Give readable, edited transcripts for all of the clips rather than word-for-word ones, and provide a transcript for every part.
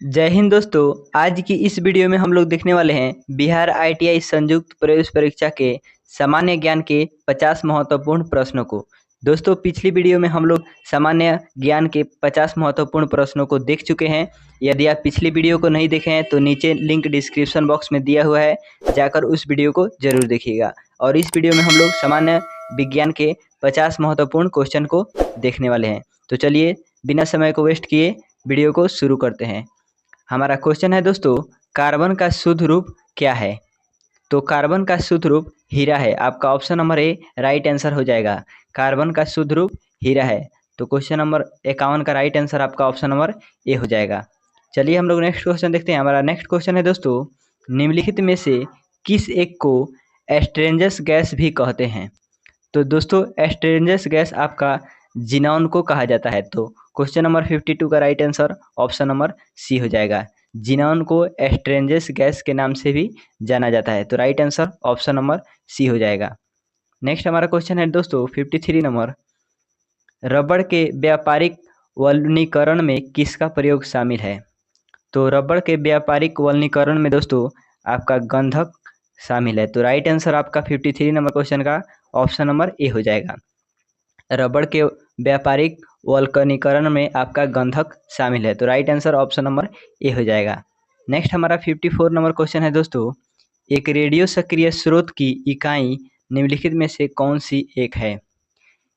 जय हिंद दोस्तों। आज की इस वीडियो में हम लोग देखने वाले हैं बिहार आईटीआई संयुक्त प्रवेश परीक्षा के सामान्य ज्ञान के 50 महत्वपूर्ण प्रश्नों को। दोस्तों, पिछली वीडियो में हम लोग सामान्य ज्ञान के 50 महत्वपूर्ण प्रश्नों को देख चुके हैं। यदि आप पिछली वीडियो को नहीं देखे हैं तो नीचे लिंक डिस्क्रिप्शन बॉक्स में दिया हुआ है, जाकर उस वीडियो को जरूर देखिएगा। और इस वीडियो में हम लोग सामान्य विज्ञान के 50 महत्वपूर्ण क्वेश्चन को देखने वाले हैं। तो चलिए बिना समय को वेस्ट किए वीडियो को शुरू करते हैं। हमारा क्वेश्चन है दोस्तों, कार्बन का शुद्ध रूप क्या है? तो कार्बन का शुद्ध रूप हीरा है। आपका option number A right answer हो जाएगा। कार्बन का शुद्ध रूप हीरा है। तो क्वेश्चन नंबर 51 का राइट आंसर आपका ऑप्शन नंबर ए हो जाएगा। चलिए हम लोग नेक्स्ट क्वेश्चन देखते हैं। हमारा नेक्स्ट क्वेश्चन है दोस्तों, निम्नलिखित में से किस एक को एस्ट्रेंजस गैस भी कहते हैं? तो दोस्तों, एस्ट्रेंजस गैस आपका जिनॉन को कहा जाता है। तो क्वेश्चन नंबर 52 का right answer option number C हो जाएगा। जिनॉन को एस्ट्रेंजस गैस के नाम से भी जाना जाता है। तो right answer option number C हो जाएगा। नेक्स्ट हमारा क्वेश्चन है दोस्तों 53 नंबर, रबड़ के व्यापारिक वल्कनीकरण में किसका प्रयोग शामिल है? तो रबड़ के व्यापारिक वल्कनीकरण में दोस्तों आपका गंधक शामिल है। तो राइट आंसर आपका 53 नंबर क्वेश्चन का ऑप्शन नंबर ए हो जाएगा। रबड़ के व्यापारिक वल्कनीकरण में आपका गंधक शामिल है। तो right answer option number A हो जाएगा। नेक्स्ट हमारा 54 नंबर क्वेश्चन है दोस्तों, एक रेडियो सक्रिय स्रोत की इकाई निम्नलिखित में से कौन सी एक है?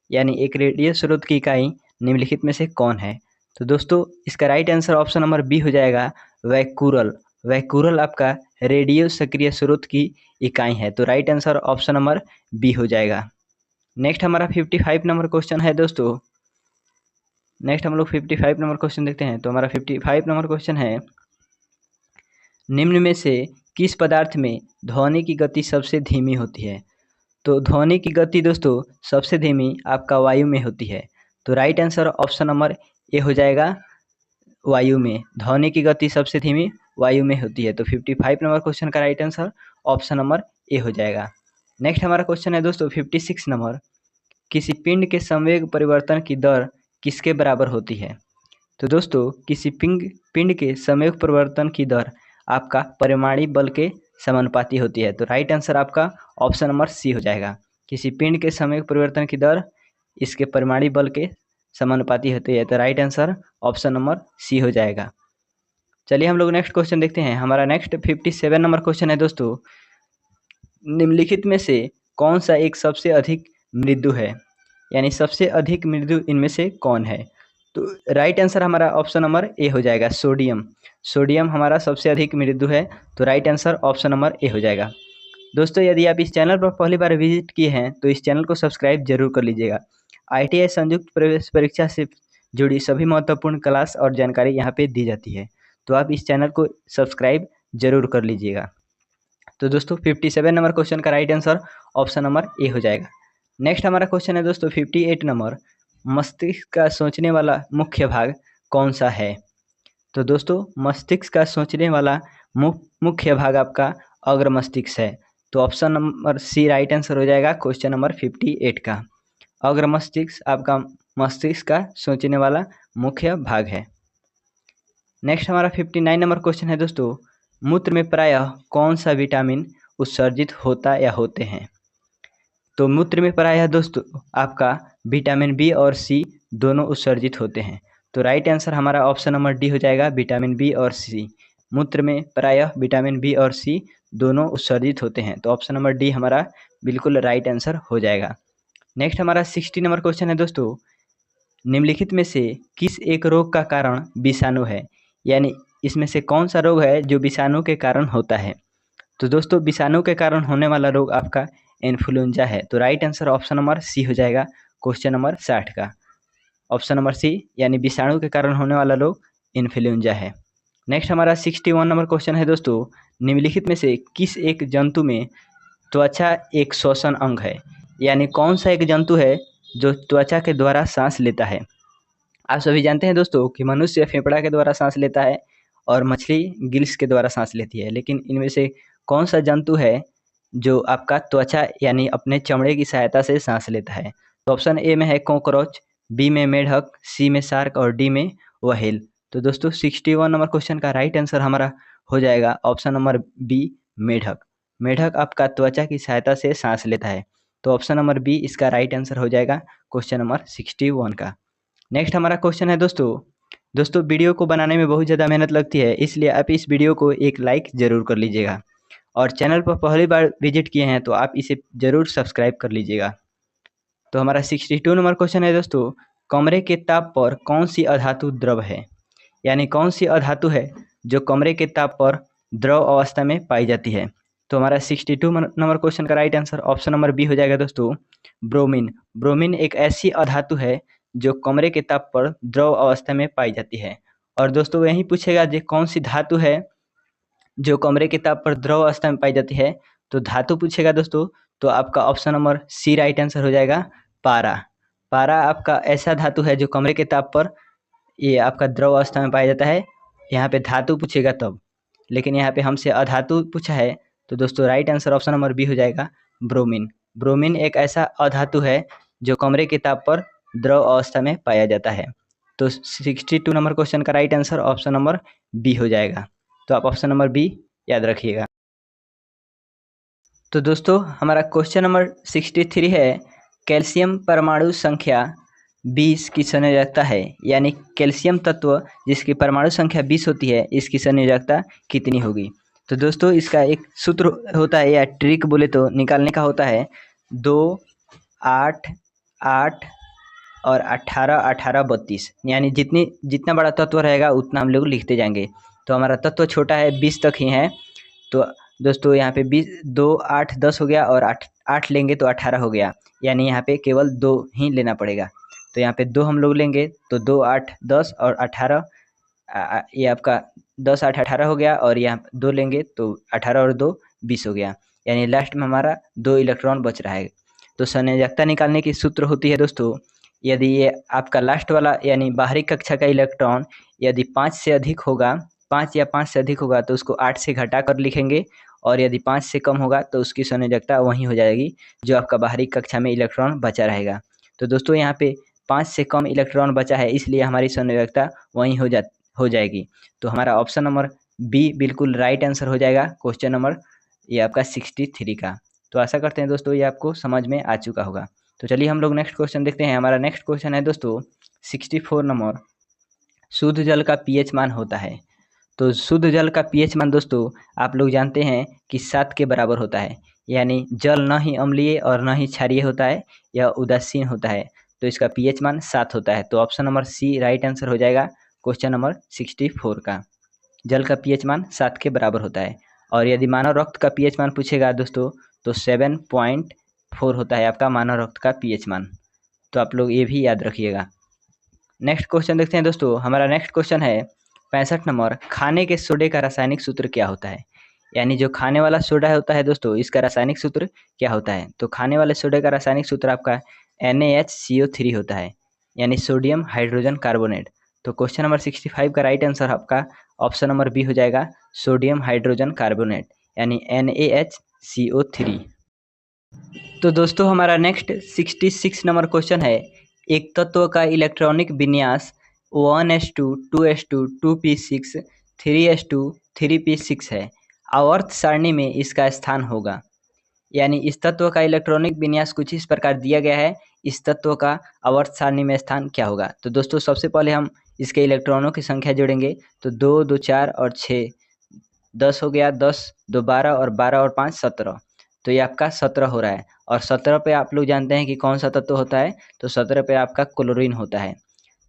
यानी एक रेडियो स्रोत की इकाई निम्नलिखित में से कौन है? तो दोस्तों इसका right answer option number B हो जाएगा, वैक्यूरल। वैक्यूरल आपका रेडियो सक्रिय स्रोत की इकाई है। तो right answer option number B हो जाएगा। नेक्स्ट हमारा 55 नंबर क्वेश्चन है दोस्तों। नेक्स्ट हम लोग 55 नंबर क्वेश्चन देखते हैं। तो हमारा 55 नंबर क्वेश्चन है, निम्न में से किस पदार्थ में ध्वनि की गति सबसे धीमी होती है? तो ध्वनि की गति दोस्तों सबसे धीमी आपका वायु में होती है। तो right answer option number A हो जाएगा, वायु में। ध्वनि की गति सबसे धीमी वायु में होती है। तो 55 नंबर क्वेश्चन का right answer option number A हो जाएगा। नेक्स्ट हमारा क्वेश्चन है दोस्तों 56 नंबर, किसी पिंड के संवेग परिवर्तन की दर किसके बराबर होती है? तो दोस्तों किसी पिंड के संवेग परिवर्तन की दर आपका परिमाणिक बल के समानुपाती होती है। तो राइट आंसर आपका ऑप्शन नंबर सी हो जाएगा। किसी पिंड के संवेग परिवर्तन की दर इसके परिमाणिक बल के समानुपाती होती है। तो right answer option number C हो जाएगा। चलिए हम लोग नेक्स्ट क्वेश्चन देखते हैं। हमारा नेक्स्ट 57 नंबर क्वेश्चन है दोस्तों, निम्नलिखित में से कौन सा एक सबसे अधिक मृदु है? यानी सबसे अधिक मृदु इनमें से कौन है? तो राइट आंसर हमारा ऑप्शन नंबर ए हो जाएगा, सोडियम। सोडियम हमारा सबसे अधिक मृदु है। तो right answer option number A हो जाएगा। दोस्तों यदि आप इस चैनल पर पहली बार विजिट किए हैं तो इस चैनल को सब्सक्राइब जरूर कर लीजिएगा। आईटीआई संयुक्त प्रवेश परीक्षा से जुड़ी सभी महत्वपूर्ण क्लास और जानकारी यहाँ पे दी जाती है। तो आप इस चैनल को सब्सक्राइब जरूर कर लीजिएगा। तो दोस्तों 57 नंबर क्वेश्चन का right answer option number A हो जाएगा। नेक्स्ट हमारा क्वेश्चन है दोस्तों 58 नंबर, मस्तिष्क का सोचने वाला मुख्य भाग कौन सा है? तो दोस्तों मस्तिष्क का सोचने वाला मुख्य भाग आपका अग्र मस्तिष्क है। तो option number C right answer हो जाएगा क्वेश्चन नंबर 58 का। अग्र मस्तिष्क आपका मस्तिष्क का सोचने वाला मुख्य भाग है। नेक्स्ट हमारा 59 नंबर क्वेश्चन है दोस्तों, मूत्र में प्रायः कौन सा विटामिन उत्सर्जित होता या होते हैं? तो मूत्र में प्रायः दोस्तों आपका विटामिन बी और सी दोनों उत्सर्जित होते हैं। तो राइट आंसर हमारा ऑप्शन नंबर डी हो जाएगा, विटामिन बी और सी। मूत्र में प्रायः विटामिन बी और सी दोनों उत्सर्जित होते हैं। तो ऑप्शन नंबर डी हमारा बिल्कुल राइट आंसर हो जाएगा। नेक्स्ट हमारा 60 नंबर क्वेश्चन है दोस्तों, निम्नलिखित में से किस एक रोग का कारण विषाणु है? यानी इसमें से कौन सा रोग है जो विषाणु के कारण होता है? तो दोस्तों विषाणु के कारण होने वाला रोग आपका इन्फ्लुएंजा है। तो right answer option number C हो जाएगा क्वेश्चन नंबर 60 का। ऑप्शन नंबर सी यानी विषाणु के कारण होने वाला रोग इन्फ्लुएंजा है। नेक्स्ट हमारा 61 नंबर क्वेश्चन है दोस्तों, निम्नलिखित में से किस एक जंतु में त्वचा एक श्वसन अंग है? यानी कौन सा एक जंतु है जो त्वचा के द्वारा सांस लेता है? आप सभी जानते हैं दोस्तों कि मनुष्य फेफड़ा के द्वारा सांस लेता है और मछली गिल्स के द्वारा सांस लेती है, लेकिन इनमें से कौन सा जंतु है जो आपका त्वचा यानी अपने चमड़े की सहायता से सांस लेता है? तो ऑप्शन ए में है कॉकरोच, बी में मेढक, सी में शार्क और डी में व्हेल। तो दोस्तों 61 नंबर क्वेश्चन का राइट आंसर हमारा हो जाएगा ऑप्शन नंबर बी, मेढक। मेढक आपका त्वचा की सहायता से सांस लेता है। तो ऑप्शन नंबर बी इसका राइट आंसर हो जाएगा क्वेश्चन नंबर 61 का। नेक्स्ट हमारा क्वेश्चन है दोस्तों वीडियो को बनाने में बहुत ज़्यादा मेहनत लगती है, इसलिए आप इस वीडियो को एक लाइक ज़रूर कर लीजिएगा और चैनल पर पहली बार विजिट किए हैं तो आप इसे ज़रूर सब्सक्राइब कर लीजिएगा। तो हमारा 62 नंबर क्वेश्चन है दोस्तों, कमरे के ताप पर कौन सी अधातु द्रव है? यानी कौन सी अधातु है जो कमरे के ताप पर द्रव अवस्था में पाई जाती है? तो हमारा 62 नंबर क्वेश्चन का right answer option number B हो जाएगा दोस्तों, ब्रोमीन। ब्रोमीन एक ऐसी अधातु है जो कमरे के ताप पर द्रव अवस्था में पाई जाती है। और दोस्तों यही पूछेगा जो कौन सी धातु है जो कमरे के ताप पर द्रव अवस्था में पाई जाती है, तो धातु पूछेगा दोस्तों तो आपका option number C right answer हो जाएगा, पारा। पारा आपका ऐसा धातु है जो कमरे के ताप पर ये आपका द्रव अवस्था में पाया जाता है। यहाँ पे धातु पूछेगा तब, लेकिन यहाँ पे हमसे अधातु पूछा है तो दोस्तों right answer option number B हो जाएगा, ब्रोमीन। ब्रोमीन एक ऐसा अधातु है जो कमरे के ताप पर द्रव अवस्था में पाया जाता है। तो 62 नंबर क्वेश्चन का right answer option number B हो जाएगा। तो आप ऑप्शन नंबर बी याद रखिएगा। तो दोस्तों हमारा क्वेश्चन नंबर 63 है, कैल्शियम परमाणु संख्या 20 की संयोजकता है। यानी कैल्शियम तत्व जिसकी परमाणु संख्या 20 होती है, इसकी संयोजकता कितनी होगी? तो दोस्तों इसका एक सूत्र होता है या ट्रिक बोले तो निकालने का होता है, 2, 8, 8 और 18, 18, 32। यानी जितना बड़ा तत्व रहेगा उतना हम लोग लिखते जाएंगे। तो हमारा तत्व छोटा है, 20 तक ही है। तो दोस्तों यहाँ पे 20, 2, 8, 10 हो गया और 8 लेंगे तो 18 हो गया। यानी यहाँ पे केवल 2 ही लेना पड़ेगा। तो यहाँ पे 2 हम लोग लेंगे तो 2, 8, 10 और 18, ये आपका 10, 8, 18 हो गया। और यहाँ 2 लेंगे तो 18 और 2, 20 हो गया। यानी लास्ट में हमारा 2 इलेक्ट्रॉन बच रहा है। तो संयोजकता निकालने की सूत्र होती है दोस्तों, यदि ये आपका लास्ट वाला यानी बाहरी कक्षा का इलेक्ट्रॉन यदि 5 से अधिक होगा, 5 या 5 से अधिक होगा तो उसको 8 से घटा कर लिखेंगे, और यदि 5 से कम होगा तो उसकी संयोजकता वही हो जाएगी जो आपका बाहरी कक्षा में इलेक्ट्रॉन बचा रहेगा। तो दोस्तों यहाँ पे 5 से कम इलेक्ट्रॉन बचा है, इसलिए हमारी संयोजकता वही हो जाएगी। तो हमारा ऑप्शन नंबर बी बिल्कुल राइट आंसर हो जाएगा क्वेश्चन नंबर ये आपका 63 का। तो आशा करते हैं दोस्तों ये आपको समझ में आ चुका होगा। तो चलिए हम लोग नेक्स्ट क्वेश्चन देखते हैं। हमारा नेक्स्ट क्वेश्चन है दोस्तों 64 नंबर, शुद्ध जल का पीएच मान होता है। तो शुद्ध जल का पीएच मान दोस्तों आप लोग जानते हैं कि 7 के बराबर होता है। यानी जल न ही अम्लीय और न ही क्षारीय होता है, यह उदासीन होता है। तो इसका पीएच मान 7 होता है। तो option number C right answer हो जाएगा क्वेश्चन नंबर 64 का। जल का पीएच मान 7 के बराबर होता है। और यदि मानव रक्त का पीएच मान पूछेगा दोस्तों तो 7.4 होता है आपका मानव रक्त का पीएच मान। तो आप लोग ये भी याद रखिएगा। नेक्स्ट क्वेश्चन देखते हैं दोस्तों। हमारा नेक्स्ट क्वेश्चन है 65 नंबर, खाने के सोडे का रासायनिक सूत्र क्या होता है? यानी जो खाने वाला सोडा होता है दोस्तों इसका रासायनिक सूत्र क्या होता है? तो खाने वाले सोडे का रासायनिक सूत्र आपका NaHCO3 होता है, यानी सोडियम हाइड्रोजन कार्बोनेट। तो क्वेश्चन नंबर 65 का राइट आंसर आपका ऑप्शन नंबर बी हो जाएगा, सोडियम हाइड्रोजन कार्बोनेट, यानी NaHCO3। तो दोस्तों हमारा नेक्स्ट 66 नंबर क्वेश्चन है, एक तत्व का इलेक्ट्रॉनिक विन्यास 1s2 2s2 2p6 3s2 3p6 है, आवर्त सारणी में इसका स्थान होगा। यानी इस तत्व का इलेक्ट्रॉनिक विन्यास कुछ इस प्रकार दिया गया है, इस तत्व का आवर्त सारणी में स्थान क्या होगा? तो दोस्तों सबसे पहले हम इसके इलेक्ट्रॉनों की संख्या जोड़ेंगे। तो 2, 2, 4 और 6, 10 हो गया, 10, 2, 12 और 12 और 5, 17। तो ये आपका 17 हो रहा है। और 17 पे आप लोग जानते हैं कि कौन सा तत्व होता है? तो 17 पे आपका क्लोरीन होता है।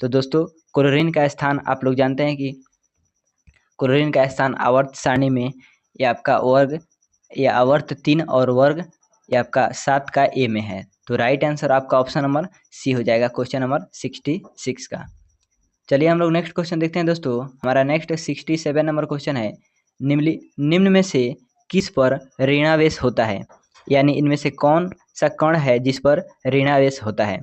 तो दोस्तों क्लोरीन का स्थान आप लोग जानते हैं कि क्लोरीन का स्थान आवर्त सारणी में ये आपका वर्ग या आवर्त 3 और वर्ग ये आपका 7 का ए में है। तो राइट आंसर आपका ऑप्शन नंबर सी हो जाएगा क्वेश्चन नंबर 66 का। चलिए हम लोग नेक्स्ट क्वेश्चन देखते हैं दोस्तों। हमारा नेक्स्ट 67 नंबर क्वेश्चन है, निम्न में से किस पर ऋणावेश होता है? यानी इनमें से कौन सा कण है जिस पर ऋणावेश होता है?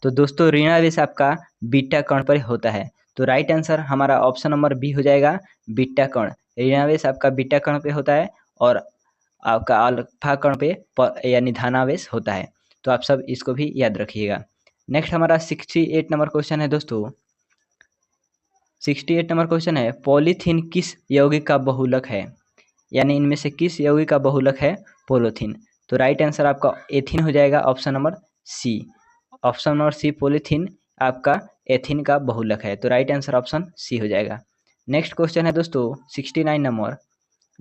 तो दोस्तों ऋणावेश आपका बीटा कण पर होता है। तो राइट आंसर हमारा ऑप्शन नंबर बी हो जाएगा, बीटा कण। ऋणावेश आपका बीटा कण पे होता है और आपका अल्फा कण पे यानी धनावेश होता है। तो आप सब इसको भी याद रखिएगा। नेक्स्ट हमारा 68 नंबर क्वेश्चन है दोस्तों, 68 नंबर क्वेश्चन है, पॉलीथीन किस यौगिक का बहुलक है? यानी इनमें से किस यौगिक का बहुलक है पॉलीथीन? तो राइट आंसर आपका एथीन हो जाएगा, option number C. Option number C polythene आपका एथीन का बहुलक है, तो राइट आंसर ऑप्शन सी हो जाएगा। नेक्स्ट क्वेश्चन है दोस्तों 69 नंबर,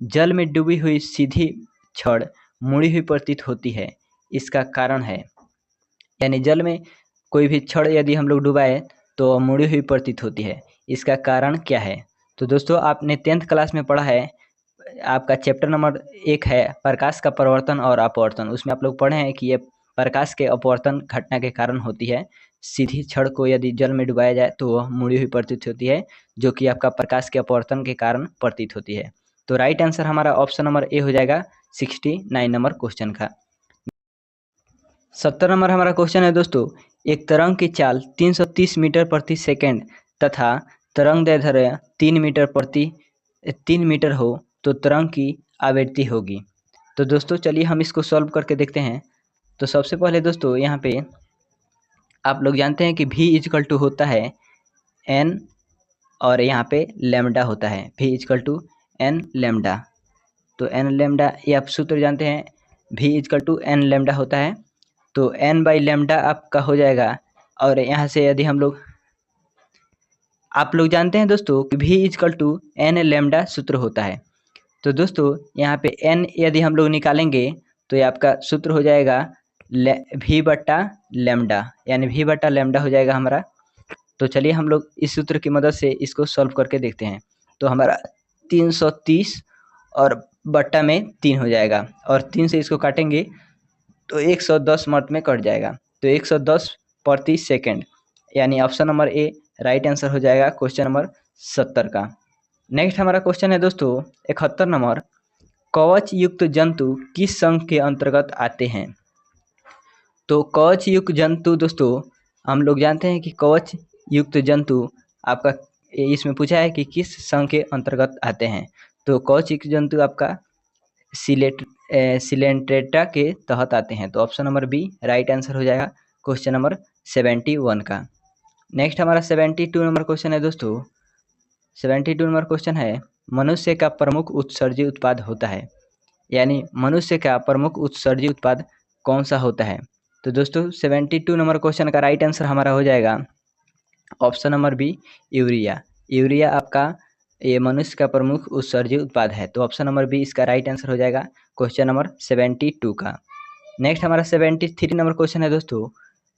जल में डूबी हुई सीधी छड़ मुड़ी हुई प्रतीत होती है, इसका कारण है? यानी जल में कोई भी छड़ यदि हम लोग डुबाए तो मुड़ी हुई प्रतीत होती है, इसका कारण क्या है? तो दोस्तों आपने 10th क्लास में पढ़ा है, आपका चैप्टर नंबर 1 है प्रकाश का परिवर्तन और अपवर्तन। उसमें आप लोग पढ़े हैं कि ये प्रकाश के अपवर्तन घटना के कारण होती है। सीधी छड़ को यदि जल में डुबाया जाए तो वह मुड़ी हुई प्रतीत होती है, जो कि आपका प्रकाश के अपवर्तन के कारण प्रतीत होती है। तो राइट आंसर हमारा ऑप्शन नंबर ए हो जाएगा 69 नंबर क्वेश्चन का। 70 नंबर हमारा क्वेश्चन है दोस्तों, एक तरंग की चाल 330 मीटर प्रति सेकंड तथा तरंग दैर्ध्य 3 मीटर हो तो तरंग की आवृत्ति होगी। तो दोस्तों चलिए हम इसको सॉल्व करके देखते हैं। तो सबसे पहले दोस्तों यहाँ पे आप लोग जानते हैं कि v इजकल टू होता है n और यहाँ पे लैम्डा होता है, v is equal to n lambda. तो n लैम्डा ये आप सूत्र जानते हैं, v is equal to n lambda होता है, तो n बाई लैम्डा आपका हो जाएगा। और यहाँ से यदि हम लोग आप लोग जानते हैं दोस्तों कि v is equal to n lambda सूत्र होता है। तो दोस्तों यहाँ पे n यदि हम लोग निकालेंगे तो ये आपका सूत्र हो जाएगा v बट्टा लैम्डा, यानी v बट्टा लैम्डा हो जाएगा हमारा। तो चलिए हम लोग इस सूत्र की मदद से इसको सॉल्व करके देखते हैं। तो हमारा 330 और बट्टा में 3 हो जाएगा, और 3 से इसको काटेंगे तो 110 मिनट में कट जाएगा, तो 110 प्रति सेकंड, यानी option number A right answer हो जाएगा क्वेश्चन नंबर 70 का। नेक्स्ट हमारा क्वेश्चन है दोस्तों 71 नंबर, कवच युक्त जंतु किस संघ के अंतर्गत आते हैं? तो कवच युक्त जंतु दोस्तों हम लोग जानते हैं कि कवच युक्त जंतु आपका इसमें पूछा है कि किस संघ के अंतर्गत आते हैं। तो कवच युक्त जंतु आपका सिलेंट्रेटा के तहत आते हैं, तो option number B right answer हो जाएगा क्वेश्चन नंबर 71 का। नेक्स्ट हमारा 72 नंबर क्वेश्चन है दोस्तों। 72 नंबर क्वेश्चन है, मनुष्य का प्रमुख उत्सर्जी उत्पाद होता है, यानी मनुष्य का प्रमुख उत्सर्जी उत्पाद कौन सा होता है? तो दोस्तों 72 नंबर क्वेश्चन का राइट आंसर हमारा हो जाएगा option number B urea. Urea आपका ये मनुष्य का प्रमुख उत्सर्जी उत्पाद है, तो ऑप्शन नंबर बी इसका राइट आंसर हो जाएगा क्वेश्चन नंबर 72 का। नेक्स्ट हमारा 73 नंबर क्वेश्चन है दोस्तों,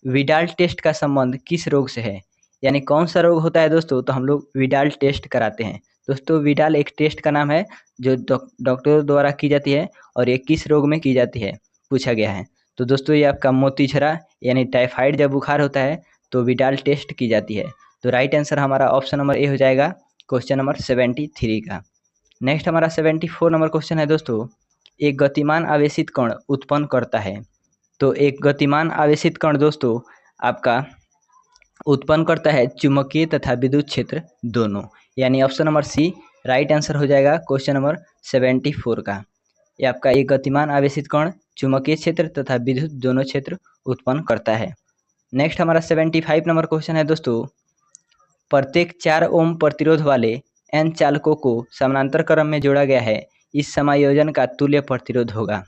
विडाल टेस्ट का संबंध किस रोग से है? यानी कौन सा रोग होता है दोस्तों, तो हम लोग विडाल टेस्ट कराते हैं। दोस्तों विडाल एक टेस्ट का नाम है जो डॉक्टरों द्वारा की जाती है, और ये किस रोग में की जाती है पूछा गया है। तो दोस्तों ये आपका मोतीझरा यानी टाइफाइड जब बुखार होता है तो विडाल टेस्ट की जाती है, तो राइट आंसर हमारा ऑप्शन नंबर ए हो जाएगा क्वेश्चन नंबर 73 का। नेक्स्ट हमारा 74 नंबर क्वेश्चन है दोस्तों, एक गतिमान आवेशित कण उत्पन्न करता है। तो एक गतिमान आवेशित कण दोस्तों आपका उत्पन्न करता है चुंबकीय तथा विद्युत क्षेत्र दोनों, यानी option number C right answer हो जाएगा क्वेश्चन नंबर 74 का। ये आपका एक गतिमान आवेशित कण चुंबकीय क्षेत्र तथा विद्युत दोनों क्षेत्र उत्पन्न करता है। नेक्स्ट हमारा 75 नंबर क्वेश्चन है दोस्तों, प्रत्येक 4 ओम प्रतिरोध वाले n चालकों को समानांतर क्रम में जोड़ा गया है, इस समायोजन का तुल्य प्रतिरोध होगा।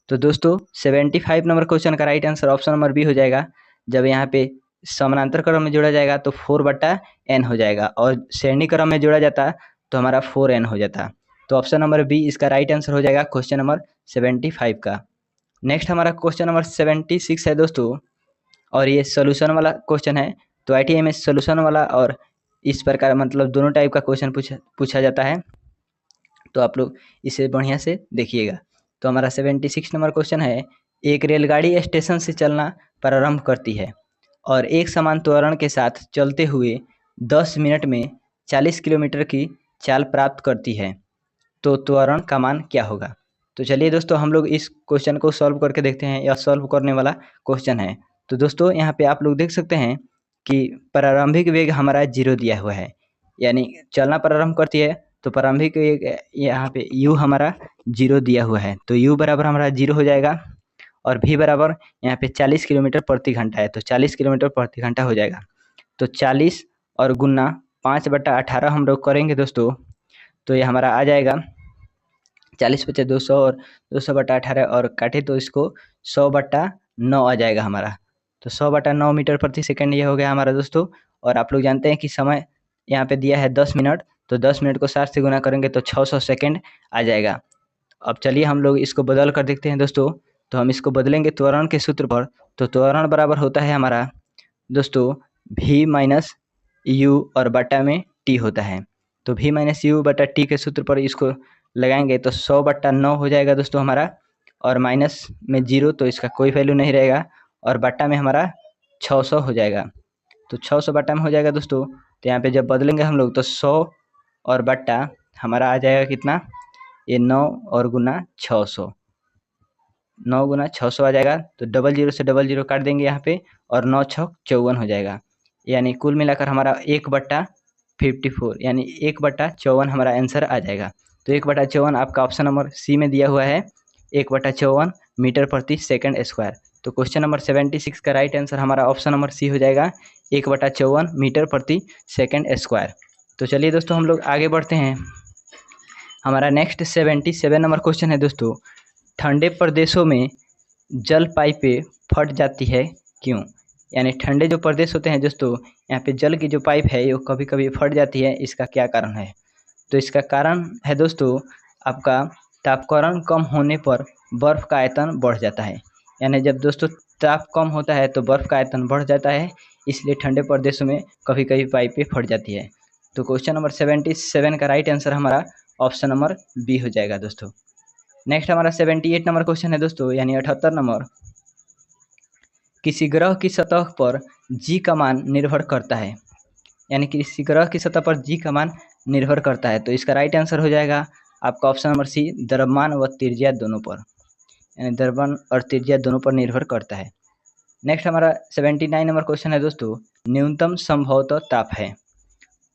तो दोस्तों 75 नंबर क्वेश्चन का right answer option number B हो जाएगा। जब यहाँ पे समानांतर क्रम में जोड़ा जाएगा तो 4/n हो जाएगा, और श्रेणी क्रम में जोड़ा जाता तो हमारा 4n हो जाता, तो ऑप्शन नंबर बी इसका राइट आंसर हो जाएगा क्वेश्चन नंबर 75 का। नेक्स्ट हमारा क्वेश्चन नंबर 76 है दोस्तों, और ये सोल्यूशन वाला क्वेश्चन है। तो ITI में सोल्यूशन वाला और इस प्रकार मतलब दोनों टाइप का क्वेश्चन पूछा जाता है, तो आप लोग इसे बढ़िया से देखिएगा। तो हमारा 76 नंबर क्वेश्चन है, एक रेलगाड़ी स्टेशन से चलना प्रारंभ करती है और एक समान त्वरण के साथ चलते हुए 10 मिनट में 40 किलोमीटर की चाल प्राप्त करती है, तो त्वरण का मान क्या होगा? तो चलिए दोस्तों हम लोग इस क्वेश्चन को सॉल्व करके देखते हैं, यह सॉल्व करने वाला क्वेश्चन है। तो दोस्तों यहाँ पे आप लोग देख सकते हैं कि प्रारंभिक वेग हमारा 0 दिया हुआ है, यानी चलना प्रारंभ करती है तो प्रारंभिक वेग यहाँ पे u हमारा 0 दिया हुआ है, तो u बराबर हमारा 0 हो जाएगा, और v बराबर यहाँ पे 40 किलोमीटर प्रति घंटा है, तो 40 किलोमीटर प्रति घंटा हो जाएगा। तो 40 और गुना 5/18 हम लोग करेंगे दोस्तों, तो ये हमारा आ जाएगा 40 × 50 = 200 और 200/18 और काटे तो इसको 100/9 आ जाएगा हमारा। तो 100/9 मीटर प्रति सेकंड ये हो गया हमारा दोस्तों। और आप लोग जानते हैं कि समय यहाँ पे दिया है 10 मिनट, तो 10 मिनट को 60 से गुना करेंगे तो 600 सेकंड आ जाएगा। अब चलिए हम लोग इसको बदल कर देखते हैं दोस्तों। तो हम इसको बदलेंगे त्वरण के सूत्र पर। तो त्वरण बराबर होता है हमारा दोस्तों v - u और बटा में t होता है। तो v - u बटा t के सूत्र पर इसको लगाएंगे तो 100/9 हो जाएगा दोस्तों हमारा, और माइनस में 0 तो इसका कोई वैल्यू नहीं रहेगा, और बटा में हमारा 600 हो जाएगा। तो 600 बटा में हो जाएगा दोस्तों। तो यहाँ पे जब बदलेंगे हम लोग तो 100 और बटा हमारा आ जाएगा कितना, ये 9 और गुना 600, 9 गुना 600 आ जाएगा। तो 00 से 00 काट देंगे यहाँ पे, और 9 × 6 = 54 हो जाएगा। यानी कुल मिलाकर हमारा 1/54 यानी 1/54 हमारा आंसर आ जाएगा। तो 1/54 आपका ऑप्शन नंबर सी में दिया हुआ है, 1/54 मीटर प्रति सेकंड स्क्वायर। तो क्वेश्चन नंबर 76 का राइट आंसर हमारा ऑप्शन नंबर सी हो जाएगा, 1/54 मीटर प्रति सेकंड स्क्वायर। तो चलिए दोस्तों हम लोग आगे बढ़ते हैं। हमारा नेक्स्ट 77 नंबर क्वेश्चन है दोस्तों, ठंडे प्रदेशों में जल पाइपें फट जाती है क्यों? यानी ठंडे जो प्रदेश होते हैं दोस्तों, यहाँ पे जल की जो पाइप है वो कभी कभी फट जाती है, इसका क्या कारण है? तो इसका कारण है दोस्तों आपका तापकरण कम होने पर बर्फ़ का आयतन बढ़ जाता है। यानी जब दोस्तों ताप कम होता है तो बर्फ़ का आयतन बढ़ जाता है, इसलिए ठंडे प्रदेशों में कभी कभी पाइपें फट जाती है। तो क्वेश्चन नंबर 77 का राइट आंसर हमारा ऑप्शन नंबर बी हो जाएगा दोस्तों। नेक्स्ट हमारा 78 नंबर क्वेश्चन है दोस्तों, यानी 78 नंबर, किसी ग्रह की सतह पर जी का मान निर्भर करता है। यानी किसी ग्रह की सतह पर जी का मान निर्भर करता है। तो इसका राइट आंसर हो जाएगा आपका ऑप्शन नंबर सी, द्रव्यमान व त्रिज्या दोनों पर, यानी द्रव्यमान और त्रिज्या दोनों पर निर्भर करता है। नेक्स्ट हमारा 79 नंबर क्वेश्चन है दोस्तों, न्यूनतम संभवतः ताप है।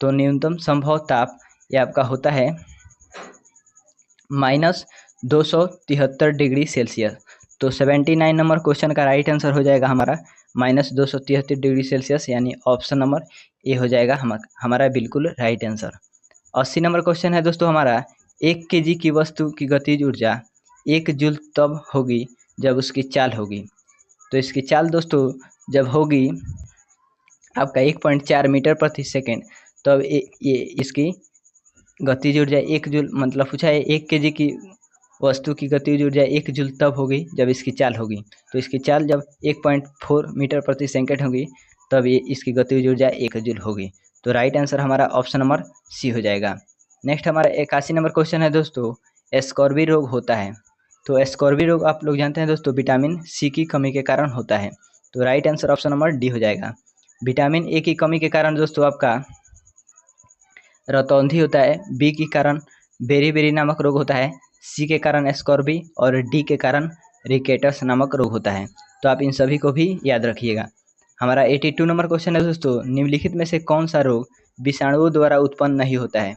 तो न्यूनतम संभव ताप ये आपका होता है -273 डिग्री सेल्सियस। तो 79 नंबर क्वेश्चन का राइट आंसर हो जाएगा हमारा -273 डिग्री सेल्सियस, यानी ऑप्शन नंबर ए हो जाएगा हमारा बिल्कुल राइट आंसर। 80 नंबर क्वेश्चन है दोस्तों हमारा, 1 kg की वस्तु की गतिज ऊर्जा 1 जूल तब होगी जब उसकी चाल होगी। तो इसकी चाल दोस्तों जब होगी आपका 1.4 मीटर प्रति सेकेंड, तब ये इसकी गतिज ऊर्जा 1 जूल, मतलब पूछा है 1 kg की वस्तु की गतिज ऊर्जा 1 जूल तब होगी जब इसकी चाल होगी। तो इसकी चाल जब 1.4 मीटर प्रति सेकंड होगी तब ये इसकी गतिज ऊर्जा 1 जूल होगी। तो राइट आंसर हमारा ऑप्शन नंबर सी हो जाएगा। नेक्स्ट हमारा 81 नंबर क्वेश्चन है दोस्तों, स्कॉर्बी रोग होता है। तो स्कॉर्बी रोग आप लोग जानते हैं दोस्तों विटामिन सी की कमी के कारण होता है। तो right answer option number D हो जाएगा। विटामिन ए की कमी के कारण दोस्तों आपका रतौंधी होता है, बी के कारण बेरी नामक रोग होता है, सी के कारण स्कॉर्बी और डी के कारण रिकेटस नामक रोग होता है। तो आप इन सभी को भी याद रखिएगा। हमारा 82 नंबर क्वेश्चन है दोस्तों, निम्नलिखित में से कौन सा रोग विषाणुओं द्वारा उत्पन्न नहीं होता है?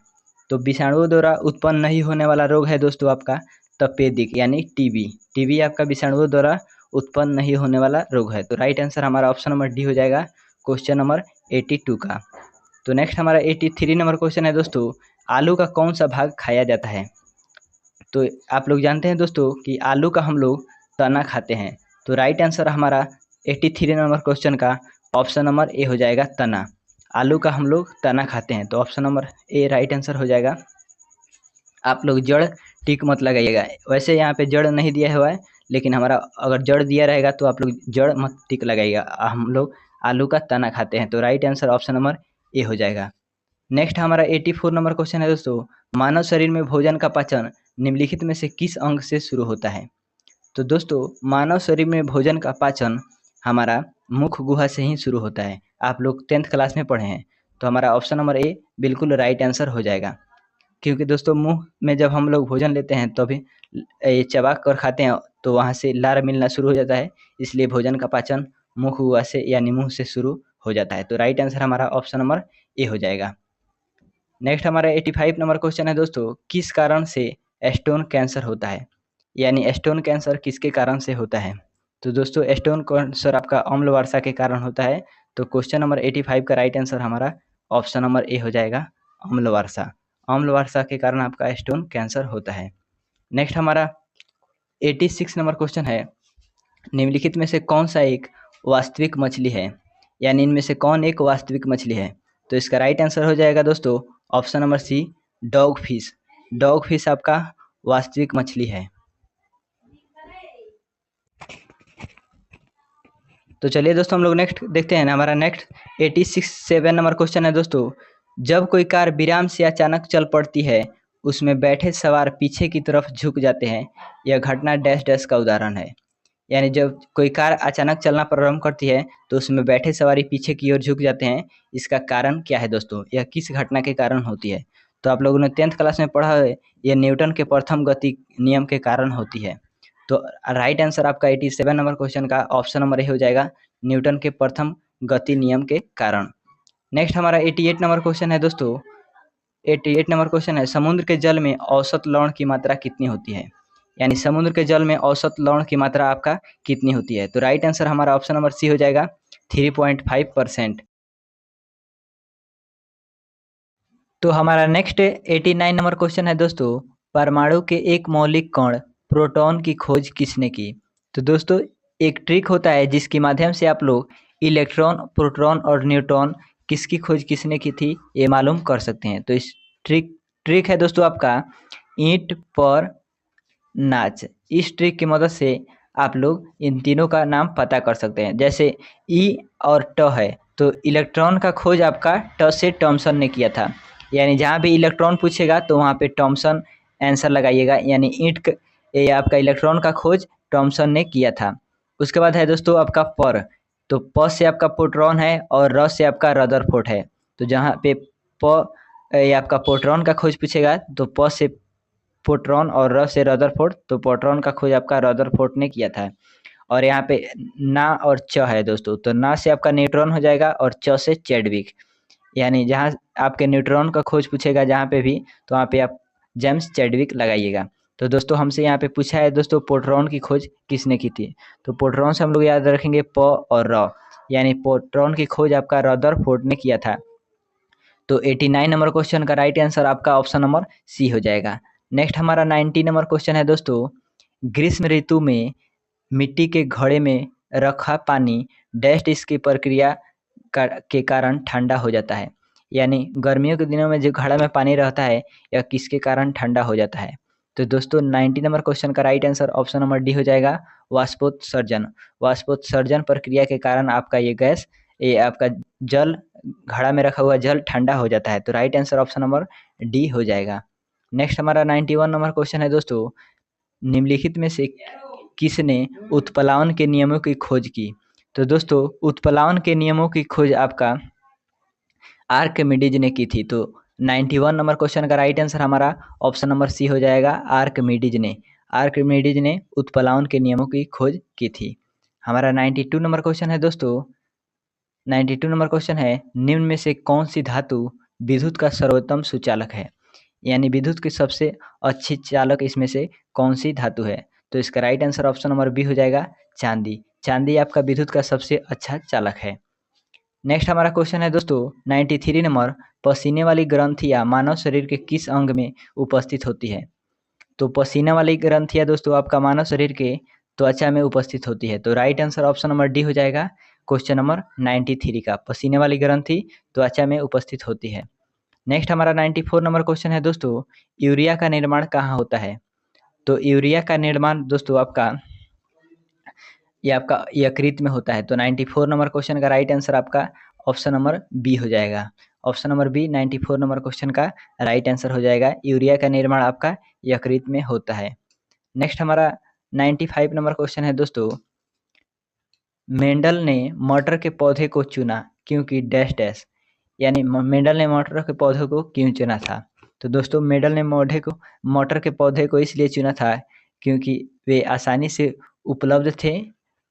तो विषाणुओं द्वारा उत्पन्न नहीं होने वाला रोग है दोस्तों आपका तपेदिक यानी टीबी। टीबी आपका विषाणुओं द्वारा उत्पन्न नहीं होने वाला रोग है। तो राइट आंसर हमारा ऑप्शन नंबर डी हो जाएगा क्वेश्चन नंबर 82 का। तो नेक्स्ट हमारा 83 नंबर क्वेश्चन है दोस्तों, आलू का कौन सा भाग खाया जाता है? तो आप लोग जानते हैं दोस्तों कि आलू का हम लोग तना खाते हैं। तो राइट आंसर हमारा 83 नंबर क्वेश्चन का ऑप्शन नंबर ए हो जाएगा तना। आलू का हम लोग तना खाते हैं, तो option number A right answer हो जाएगा। आप लोग जड़ टिक मत लगाइएगा, वैसे यहाँ पे जड़ नहीं दिया हुआ है, लेकिन हमारा अगर जड़ दिया रहेगा तो आप लोग जड़ मत टिक लगाइएगा। हम लोग आलू का तना खाते हैं, तो right answer option number A हो जाएगा। नेक्स्ट हमारा 84 नंबर क्वेश्चन है दोस्तों, मानव शरीर में भोजन का पाचन निम्नलिखित में से किस अंग से शुरू होता है? तो दोस्तों मानव शरीर में भोजन का पाचन हमारा मुख गुहा से ही शुरू होता है। आप लोग 10th क्लास में पढ़े हैं, तो हमारा ऑप्शन नंबर ए बिल्कुल राइट आंसर हो जाएगा। क्योंकि दोस्तों मुंह में जब हम लोग भोजन लेते हैं तो अभी ये चबा कर खाते हैं, तो वहाँ से लार मिलना शुरू हो जाता है, इसलिए भोजन का पाचन मुख गुहा से यानी मुंह से शुरू हो जाता है। तो राइट आंसर हमारा ऑप्शन नंबर ए हो जाएगा। नेक्स्ट हमारा 85 नंबर क्वेश्चन है दोस्तों, किस कारण से स्टोन कैंसर होता है? यानी स्टोन कैंसर किसके कारण से होता है? तो दोस्तों स्टोन कैंसर आपका अम्ल वर्षा के कारण होता है। तो क्वेश्चन नंबर 85 का राइट आंसर हमारा ऑप्शन नंबर ए हो जाएगा अम्ल वर्षा। अम्ल वर्षा के कारण आपका स्टोन कैंसर होता है। नेक्स्ट हमारा 86 नंबर क्वेश्चन है, निम्नलिखित में से कौन सा एक वास्तविक मछली है, यानी इनमें से कौन एक वास्तविक मछली है। तो इसका राइट आंसर हो जाएगा दोस्तों option number C dog fish. Dog fish आपका वास्तविक मछली है। तो चलिए दोस्तों हम लोग नेक्स्ट देखते हैं ना। हमारा नेक्स्ट 87 नंबर क्वेश्चन है दोस्तों, जब कोई कार विराम से अचानक चल पड़ती है उसमें बैठे सवार पीछे की तरफ झुक जाते हैं, यह घटना डैश डैश का उदाहरण है। यानी जब कोई कार अचानक चलना प्रारंभ करती है तो उसमें बैठे सवारी पीछे की ओर झुक जाते हैं, इसका कारण क्या है दोस्तों, यह किस घटना के कारण होती है। तो आप लोगों ने 10th क्लास में पढ़ा है, यह न्यूटन के प्रथम गति नियम के कारण होती है। तो राइट आंसर आपका 87 नंबर क्वेश्चन का ऑप्शन नंबर ए हो जाएगा न्यूटन के प्रथम गति नियम के कारण। नेक्स्ट हमारा 88 नंबर क्वेश्चन है दोस्तों, 88 नंबर क्वेश्चन है, समुद्र के जल में औसत लवण की मात्रा कितनी होती है, यानी समुद्र के जल में औसत लवण की मात्रा आपका कितनी होती है। तो राइट आंसर हमारा ऑप्शन नंबर सी हो जाएगा 3.5%। तो हमारा नेक्स्ट 89 नंबर क्वेश्चन है दोस्तों, परमाणु के एक मौलिक कण प्रोटॉन की खोज किसने की। तो दोस्तों एक ट्रिक होता है जिसके माध्यम से आप लोग इलेक्ट्रॉन, प्रोटॉन और न्यूट्रॉन किसकी खोज किसने की थी ये मालूम कर सकते हैं। तो इस ट्रिक है दोस्तों आपका ईंट पर नाच। इस ट्रिक की मदद से आप लोग इन तीनों का नाम पता कर सकते हैं। जैसे ई और ट है तो इलेक्ट्रॉन का खोज आपका ट से टॉमसन ने किया था, यानी जहाँ भी इलेक्ट्रॉन पूछेगा तो वहाँ पे टॉमसन आंसर लगाइएगा, यानी ईंट ये आपका इलेक्ट्रॉन का खोज टॉमसन ने किया था। उसके बाद है दोस्तों आपका पर, तो प से आपका प्रोटॉन है और र से आपका रदरफोर्ड है। तो जहाँ पे प ये आपका प्रोटॉन का खोज पूछेगा तो प से प्रोटॉन और र से रदरफोर्ड, तो प्रोटॉन का खोज आपका रदरफोर्ड ने किया था। और यहाँ पे ना और च है दोस्तों, तो ना से आपका न्यूट्रॉन हो जाएगा और च से चैडविक, यानी जहाँ आपके न्यूट्रॉन का खोज पूछेगा जहाँ पे भी तो वहाँ पे आप जेम्स चैडविक लगाइएगा। तो दोस्तों हमसे यहाँ पे पूछा है दोस्तों प्रोटॉन की खोज किसने की थी। तो प्रोटॉन से हम लोग याद रखेंगे प और र, यानी प्रोटॉन की खोज आपका रदरफोर्ड ने किया था। तो 89 नंबर क्वेश्चन का राइट आंसर आपका ऑप्शन नंबर सी हो जाएगा। नेक्स्ट हमारा 90 नंबर क्वेश्चन है दोस्तों, ग्रीष्म ऋतु में मिट्टी के घड़े में रखा पानी डैश इसकी प्रक्रिया के कारण ठंडा हो जाता है, यानी गर्मियों के दिनों में जो घड़ा में पानी रहता है यह किसके कारण ठंडा हो जाता है। तो दोस्तों 90 नंबर क्वेश्चन का right answer option number D हो जाएगा वाष्पोत्सर्जन। वाष्पोत्सर्जन प्रक्रिया के कारण आपका ये गैस, ये आपका जल, घड़ा में रखा हुआ जल ठंडा हो जाता है। तो right answer option number D हो जाएगा। नेक्स्ट हमारा 91 नंबर क्वेश्चन है दोस्तों, निम्नलिखित में से किसने उत्प्लावन के नियमों की खोज की। तो दोस्तों उत्प्लावन के नियमों की खोज आपका आर्किमिडीज ने की थी। तो 91 नंबर क्वेश्चन का राइट आंसर हमारा ऑप्शन नंबर सी हो जाएगा आर्किमिडीज ने। आर्किमिडीज ने उत्प्लावन के नियमों की खोज की थी। हमारा 92 नंबर क्वेश्चन है दोस्तों, 92 नंबर क्वेश्चन है, निम्न में से कौन सी धातु विद्युत का सर्वोत्तम सुचालक है, यानी विद्युत की सबसे अच्छी चालक इसमें से कौन सी धातु है। तो इसका right answer option number B हो जाएगा चांदी। चांदी आपका विद्युत का सबसे अच्छा चालक है। नेक्स्ट हमारा क्वेश्चन है दोस्तों 93 नंबर, पसीने वाली ग्रंथियां मानव शरीर के किस अंग में उपस्थित होती है। तो पसीना वाली ग्रंथियां दोस्तों आपका मानव शरीर के त्वचा में उपस्थित होती है। तो right answer option number D हो जाएगा क्वेश्चन नंबर 93 का, पसीने वाली ग्रंथि त्वचा में उपस्थित होती है। नेक्स्ट हमारा 94 नंबर क्वेश्चन है दोस्तों, यूरिया का निर्माण कहाँ होता है। तो यूरिया का निर्माण दोस्तों आपका ये आपका यकृत में होता है। तो 94 नंबर क्वेश्चन का राइट आंसर आपका ऑप्शन नंबर बी हो जाएगा। Option number B 94 number question का राइट आंसर हो जाएगा, यूरिया का निर्माण आपका यकृत में होता है। नेक्स्ट हमारा 95 नंबर क्वेश्चन है दोस्तों, मेंडल ने मटर के पौधे को चुना क्योंकि डैश डैश, यानी मेंडल ने मटर के पौधे को क्यों चुना था। तो दोस्तों मेंडल ने मटर के पौधे को इसलिए चुना था क्योंकि वे आसानी से उपलब्ध थे,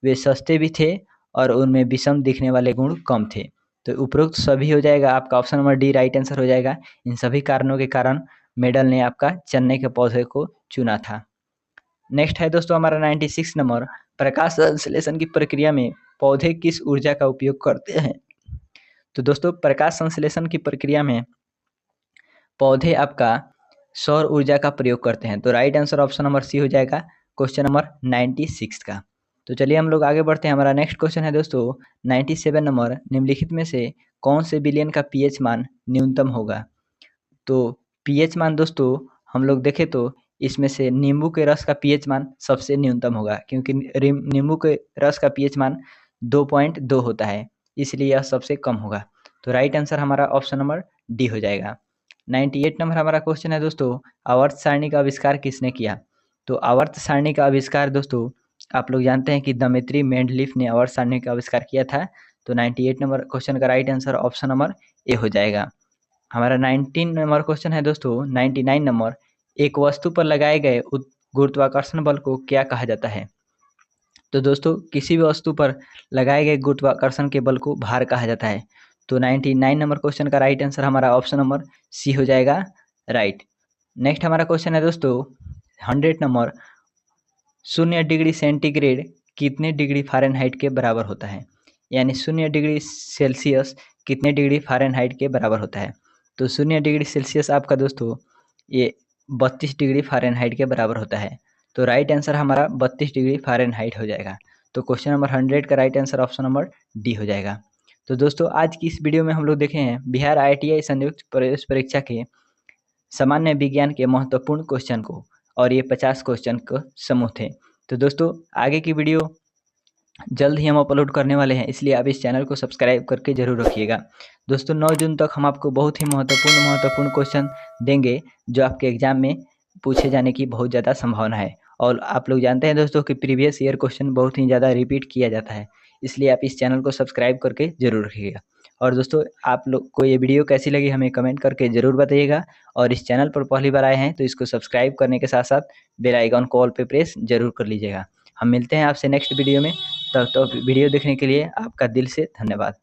वे सस्ते भी थे और उनमें विषम दिखने वाले गुण कम थे। तो उपरोक्त सभी हो जाएगा आपका option number D right answer हो जाएगा। इन सभी कारणों के कारण मेंडल ने आपका चने के पौधे को चुना था। नेक्स्ट है दोस्तों हमारा 96 नंबर, प्रकाश संश्लेषण की प्रक्रिया में पौधे किस ऊर्जा का उपयोग करते हैं। तो दोस्तों प्रकाश संश्लेषण की प्रक्रिया में पौधे आपका सौर ऊर्जा का प्रयोग करते हैं। तो right answer option number C हो जाएगा क्वेश्चन नंबर 96 का। तो चलिए हम लोग आगे बढ़ते हैं। हमारा नेक्स्ट क्वेश्चन है दोस्तों 97 नंबर, निम्नलिखित में से कौन से विलयन का पीएच मान न्यूनतम होगा। तो पीएच मान दोस्तों हम लोग देखें तो इसमें से नींबू के रस का पीएच मान सबसे न्यूनतम होगा, क्योंकि नींबू के रस का पीएच मान 2.2 होता है, इसलिए यह सबसे कम होगा। तो राइट आंसर हमारा ऑप्शन नंबर डी हो जाएगा। 98 नंबर हमारा क्वेश्चन है दोस्तों, आवर्त सारणी का आविष्कार किसने किया। तो आवर्त सारणी का आविष्कार दोस्तों आप लोग जानते हैं कि दमित्री मेंडलीफ ने आवर्त सारणी का आविष्कार किया था। तो 98 नंबर क्वेश्चन का right answer option number A हो जाएगा। हमारा 19 नंबर क्वेश्चन है दोस्तों 99 नंबर, एक वस्तु पर लगाए गए गुरुत्वाकर्षण बल को क्या कहा जाता है। तो दोस्तों किसी भी वस्तु पर लगाए गए गुरुत्वाकर्षण के बल को भार कहा जाता है। तो 99 नंबर क्वेश्चन का राइट आंसर हमारा ऑप्शन नंबर सी हो जाएगा राइट। नेक्स्ट हमारा क्वेश्चन है दोस्तों 100 नंबर, 0 डिग्री सेंटीग्रेड कितने डिग्री फ़ारेनहाइट के बराबर होता है। यानी 0 डिग्री सेल्सियस कितने डिग्री फ़ारेनहाइट के बराबर होता है। तो 0 डिग्री सेल्सियस आपका दोस्तों ये 32 डिग्री फ़ारेनहाइट के बराबर होता है। तो राइट आंसर हमारा 32 डिग्री फ़ारेनहाइट हो जाएगा। तो क्वेश्चन नंबर 100 का right answer option number D हो जाएगा। तो दोस्तों आज की इस वीडियो में हम लोग देखे हैं बिहार IITI संयुक्त प्रवेश परीक्षा के सामान्य विज्ञान के महत्वपूर्ण क्वेश्चन को, और ये 50 क्वेश्चन का समूह थे। तो दोस्तों आगे की वीडियो जल्द ही हम अपलोड करने वाले हैं, इसलिए आप इस चैनल को सब्सक्राइब करके जरूर रखिएगा। दोस्तों 9 जून तक हम आपको बहुत ही महत्वपूर्ण क्वेश्चन देंगे जो आपके एग्जाम में पूछे जाने की बहुत ज़्यादा संभावना है। और आप लोग जानते हैं दोस्तों कि प्रीवियस ईयर क्वेश्चन बहुत ही ज़्यादा रिपीट किया जाता है, इसलिए आप इस चैनल को सब्सक्राइब करके जरूर रखिएगा। और दोस्तों आप लोग को ये वीडियो कैसी लगी हमें कमेंट करके ज़रूर बताइएगा, और इस चैनल पर पहली बार आए हैं तो इसको सब्सक्राइब करने के साथ साथ बेल आइकन को ऑल पे प्रेस जरूर कर लीजिएगा। हम मिलते हैं आपसे नेक्स्ट वीडियो में, तब तक वीडियो देखने के लिए आपका दिल से धन्यवाद।